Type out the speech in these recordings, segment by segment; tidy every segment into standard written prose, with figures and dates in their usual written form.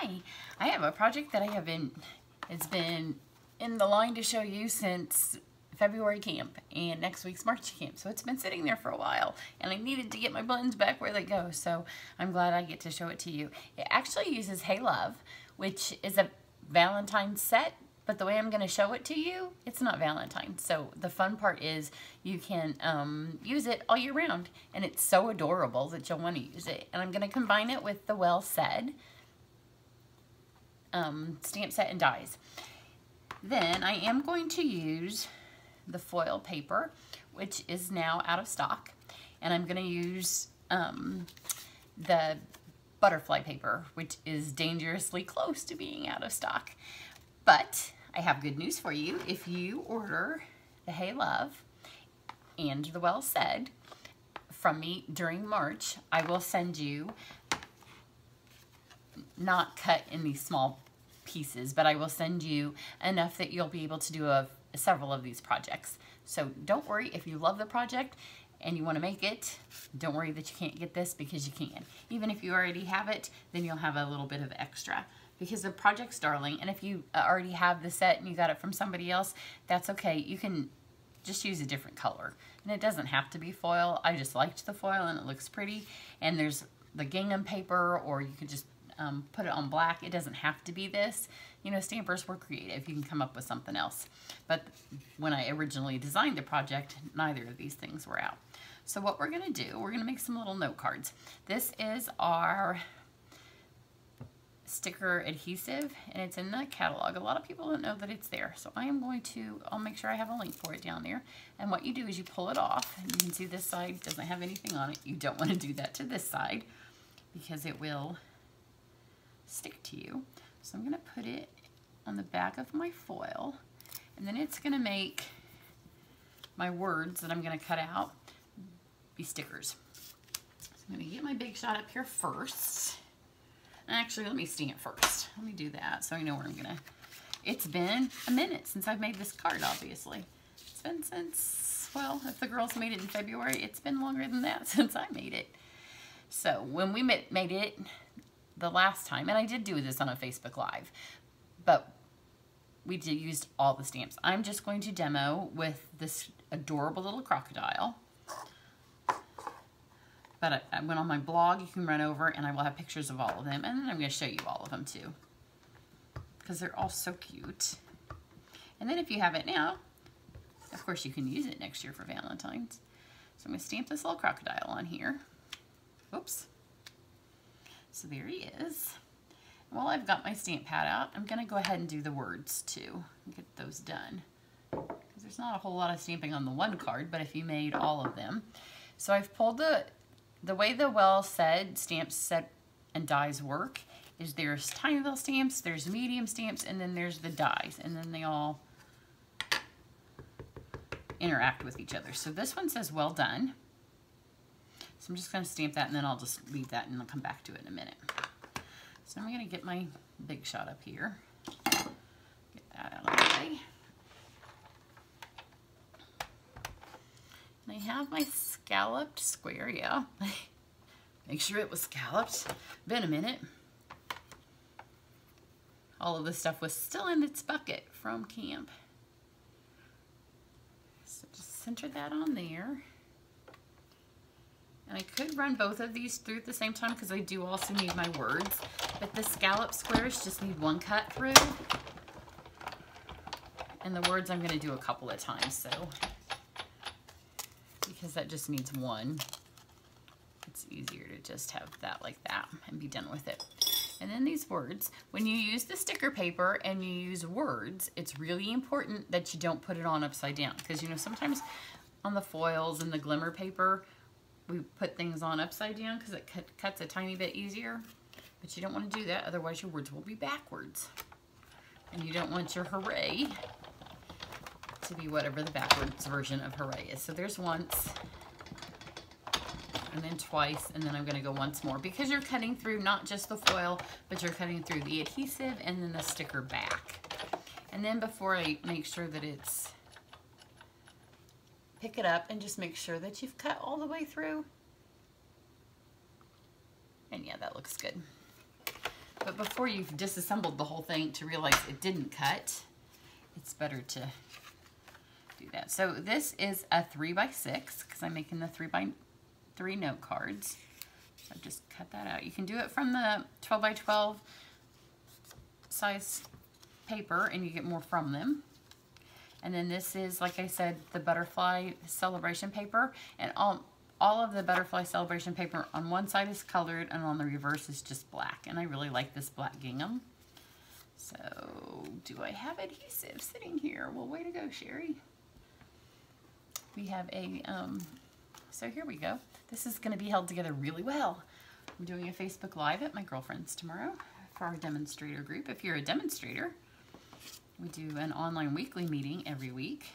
Hi, I have a project that it's been in the line to show you since February camp and next week's March camp. So it's been sitting there for a while and I needed to get my blends back where they go. So I'm glad I get to show it to you. It actually uses Hey Love, which is a Valentine's set, but the way I'm going to show it to you, it's not Valentine's. So the fun part is you can use it all year round, and it's so adorable that you'll want to use it. And I'm going to combine it with the Well Said stamp set and dies. Then I am going to use the foil paper, which is now out of stock, and I'm going to use the butterfly paper, which is dangerously close to being out of stock. But I have good news for you. If you order the Hey Love and the Well Said from me during March, I will send you, not cut in these small pieces, but I will send you enough that you'll be able to do several of these projects. So don't worry if you love the project and you want to make it. Don't worry that you can't get this, because you can. Even if you already have it, then you'll have a little bit of extra, because the project's darling. And if you already have the set and you got it from somebody else, that's okay. You can just use a different color, and it doesn't have to be foil. I just liked the foil and it looks pretty. And there's the gingham paper, or you could just put it on black. It doesn't have to be this. You know, stampers were creative. You can come up with something else. But when I originally designed the project, neither of these things were out. So what we're going to do, we're going to make some little note cards. This is our sticker adhesive, and it's in the catalog. A lot of people don't know that it's there. So I'll make sure I have a link for it down there. And what you do is you pull it off, and you can see this side doesn't have anything on it. You don't want to do that to this side, because it will stick to you. So I'm going to put it on the back of my foil, and then it's going to make my words that I'm going to cut out be stickers. So I'm going to get my big shot up here first. Actually, let me stamp first. Let me do that so I know where I'm going to. It's been a minute since I've made this card, obviously. It's been since, well, if the girls made it in February, it's been longer than that since I made it. So when we made it the last time, and I did do this on a Facebook Live, but we used all the stamps. I'm just going to demo with this adorable little crocodile. But I went on my blog. You can run over, and I will have pictures of all of them. And then I'm going to show you all of them, too, because they're all so cute. And then if you have it now, of course, you can use it next year for Valentine's. So I'm going to stamp this little crocodile on here. Oops. So there he is. While I've got my stamp pad out, I'm going to go ahead and do the words, too, and get those done. Because there's not a whole lot of stamping on the one card, but if you made all of them. So I've pulled the way the Well Said stamps set and dies work is there's tiny little stamps, there's medium stamps, and then there's the dies, and then they all interact with each other. So this one says well done. So I'm just going to stamp that, and then I'll just leave that and I'll come back to it in a minute. So I'm going to get my big shot up here. Get that out of the way. I have my scalloped square, yeah. Make sure it was scalloped. Been a minute. All of this stuff was still in its bucket from camp. So just center that on there. And I could run both of these through at the same time, because I do also need my words. But the scallop squares just need one cut through. And the words I'm going to do a couple of times, so because that just needs one. It's easier to just have that like that and be done with it. And then these words, when you use the sticker paper and you use words, it's really important that you don't put it on upside down, because you know sometimes on the foils and the glimmer paper we put things on upside down because it cuts a tiny bit easier, but you don't want to do that, otherwise your words will be backwards, and you don't want your hooray to be whatever the backwards version of hooray is. So there's once, and then twice, and then I'm going to go once more, because you're cutting through not just the foil, but you're cutting through the adhesive and then the sticker back. And then before I make sure that it's, pick it up and just make sure that you've cut all the way through. And yeah, that looks good. But before you've disassembled the whole thing to realize it didn't cut, it's better to do that. So this is a 3x6 because I'm making the 3x3 note cards. So just cut that out. You can do it from the 12x12 size paper and you get more from them. And then this is, like I said, the Butterfly Celebration paper. And all of the Butterfly Celebration paper on one side is colored and on the reverse is just black. And I really like this black gingham. So, do I have adhesive sitting here? Well, way to go, Cheri. We have a, so here we go. This is going to be held together really well. I'm doing a Facebook Live at my girlfriend's tomorrow for our demonstrator group. If you're a demonstrator, we do an online weekly meeting every week.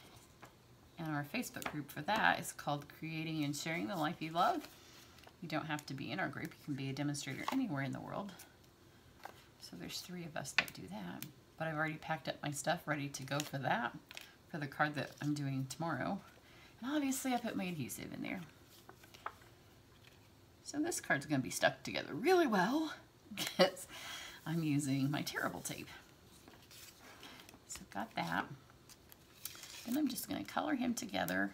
And our Facebook group for that is called Creating and Sharing the Life You Love. You don't have to be in our group. You can be a demonstrator anywhere in the world. So there's 3 of us that do that. But I've already packed up my stuff ready to go for that, for the card that I'm doing tomorrow. And obviously I put my adhesive in there. So this card's going to be stuck together really well because I'm using my terrible tape. So got that. Then I'm just going to color him together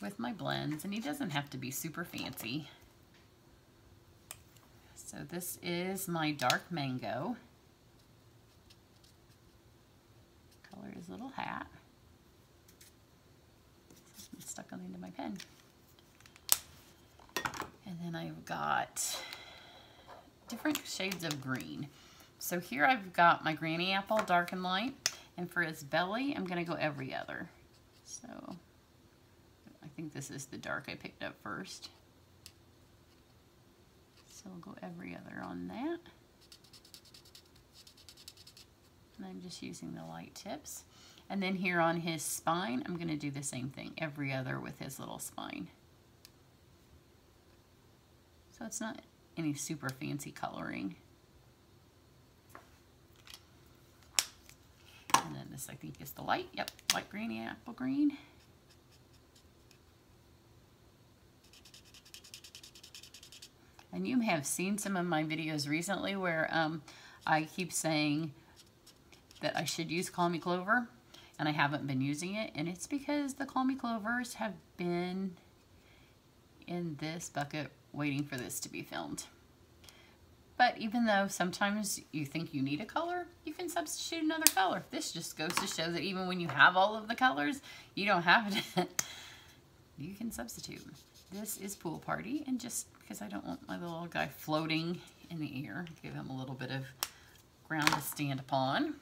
with my blends. And he doesn't have to be super fancy. So this is my dark mango. Color his little hat. This is stuck on the end of my pen. And then I've got different shades of green. So here I've got my granny apple, dark and light. And for his belly, I'm going to go every other. So I think this is the dark I picked up first. So we'll go every other on that. And I'm just using the light tips. And then here on his spine, I'm going to do the same thing, every other with his little spine. So it's not any super fancy coloring. And then this I think is the light, yep, light greeny apple green. And you have seen some of my videos recently where I keep saying that I should use Call Me Clover, and I haven't been using it, and it's because the Call Me Clovers have been in this bucket waiting for this to be filmed. But even though sometimes you think you need a color, you can substitute another color. This just goes to show that even when you have all of the colors, you don't have to, you can substitute. This is Pool Party, and just because I don't want my little guy floating in the air, give him a little bit of ground to stand upon.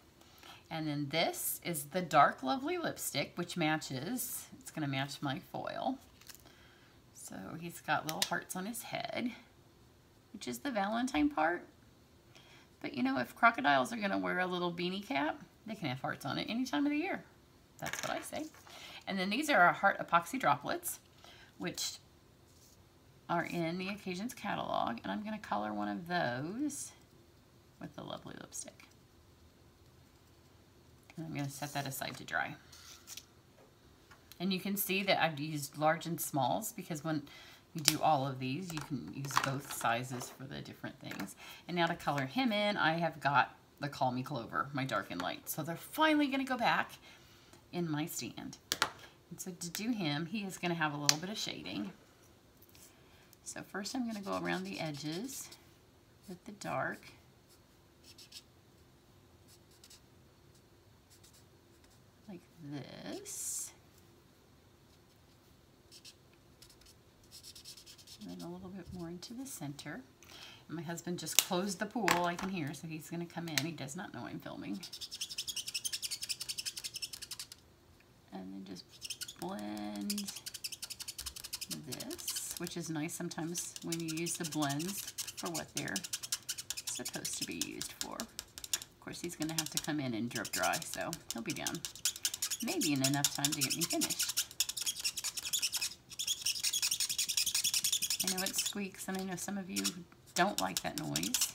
And then this is the Dark Lovely lipstick, which matches, it's going to match my foil. So he's got little hearts on his head, which is the Valentine part. But you know, if crocodiles are going to wear a little beanie cap, they can have hearts on it any time of the year. That's what I say. And then these are our heart epoxy droplets, which are in the Occasions catalog. And I'm going to color one of those with the lovely lipstick. And I'm going to set that aside to dry. And you can see that I've used large and smalls because when you do all of these, you can use both sizes for the different things. And now to color him in, I have got the Call Me Clover, my dark and light. So they're finally going to go back in my stand. And so to do him, he is going to have a little bit of shading. So first I'm going to go around the edges with the dark. Like this. And then a little bit more into the center. And my husband just closed the pool, I can hear, so he's going to come in. He does not know I'm filming. And then just blend this, which is nice sometimes when you use the blends for what they're supposed to be used for. Of course, he's going to have to come in and drip dry, so he'll be done. Maybe in enough time to get me finished. I know it squeaks, and I know some of you don't like that noise.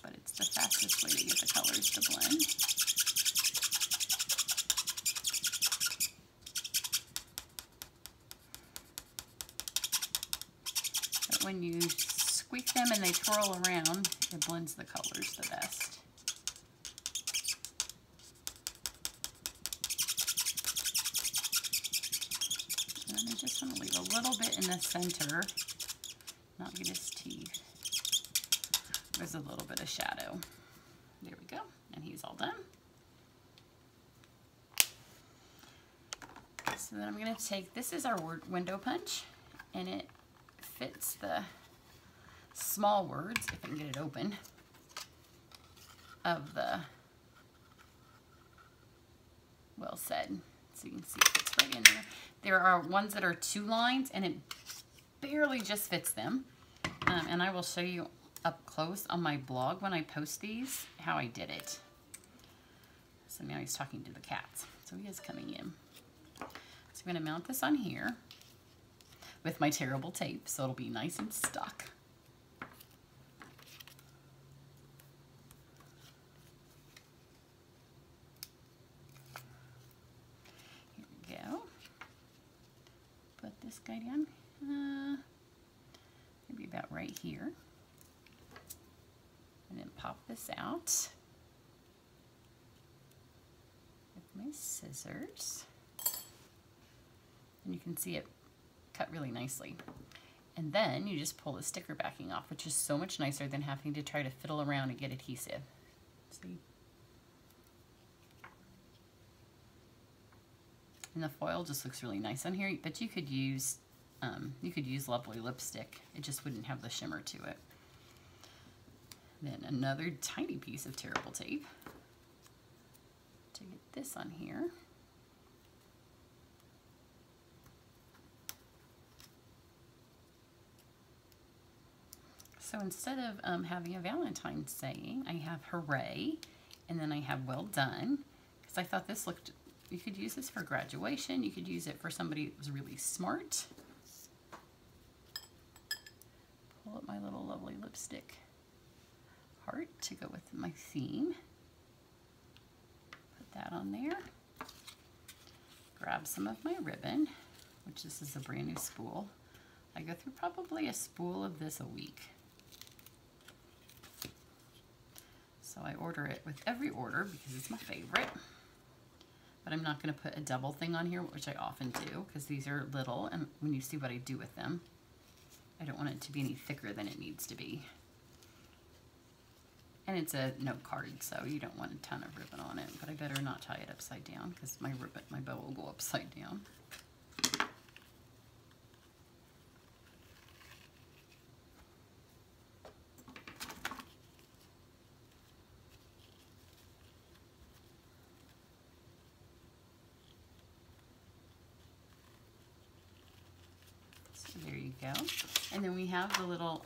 But it's the fastest way to get the colors to blend. But when you squeak them and they twirl around, it blends the colors the best. And I just want to leave a little bit in the center, not get his teeth. There's a little bit of shadow. There we go, and he's all done. So then I'm going to take, this is our window punch, and it fits the small words, if I can get it open, of the well said. So you can see it fits right in there. There are ones that are 2 lines, and it barely just fits them. And I will show you up close on my blog when I post these how I did it. So now he's talking to the cats. So he is coming in. So I'm going to mount this on here with my terrible tape so it'll be nice and stuck. Here we go. Put this guy down. Maybe about right here. And then pop this out with my scissors. And you can see it cut really nicely. And then you just pull the sticker backing off, which is so much nicer than having to try to fiddle around and get adhesive. See? And the foil just looks really nice on here, but you could use lovely lipstick. It just wouldn't have the shimmer to it. Then another tiny piece of terrible tape to get this on here. So instead of having a Valentine's saying, I have hooray, and then I have well done, because I thought this looked, you could use this for graduation, you could use it for somebody that was really smart. Pull up my little lovely lipstick heart to go with my theme. Put that on there. Grab some of my ribbon, which this is a brand new spool. I go through probably a spool of this a week. So I order it with every order because it's my favorite. But I'm not going to put a double thing on here, which I often do, because these are little, and when you see what I do with them, I don't want it to be any thicker than it needs to be. And it's a note card, so you don't want a ton of ribbon on it, but I better not tie it upside down because my bow will go upside down. There you go. And then we have the little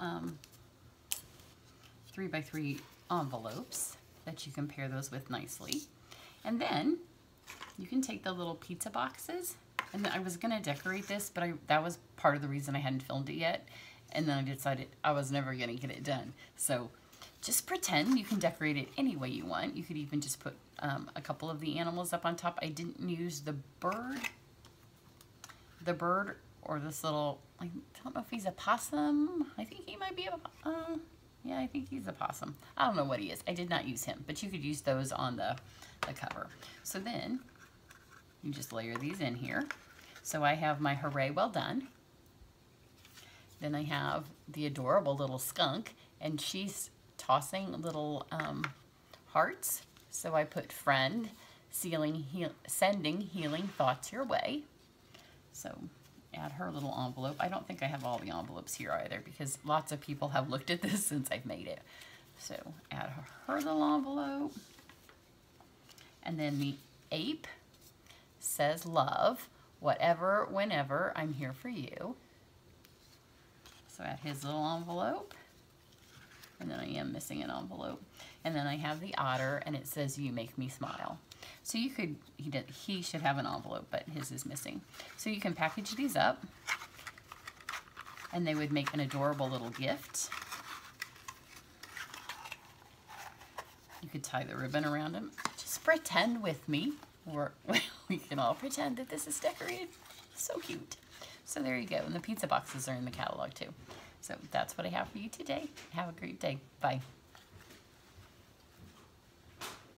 3x3 envelopes that you can pair those with nicely. And then you can take the little pizza boxes, and I was going to decorate this, but that was part of the reason I hadn't filmed it yet. And then I decided I was never going to get it done. So just pretend you can decorate it any way you want. You could even just put a couple of the animals up on top. I didn't use the bird or this little, I don't know if he's a possum. I think he might be yeah, I think he's a possum. I don't know what he is. I did not use him, but you could use those on the cover. So then you just layer these in here. So I have my hooray, well done. Then I have the adorable little skunk, and she's tossing little hearts. So I put friend, sending healing thoughts your way. So add her little envelope. I don't think I have all the envelopes here either because lots of people have looked at this since I've made it. So add her little envelope. And then the ape says love, whatever, whenever, I'm here for you. So add his little envelope. And then I am missing an envelope. And then I have the otter, and it says you make me smile. So you could, he should have an envelope, but his is missing. So you can package these up, and they would make an adorable little gift. You could tie the ribbon around them. Just pretend with me, or we can all pretend that this is decorated. So cute. So there you go, and the pizza boxes are in the catalog too. So that's what I have for you today. Have a great day. Bye.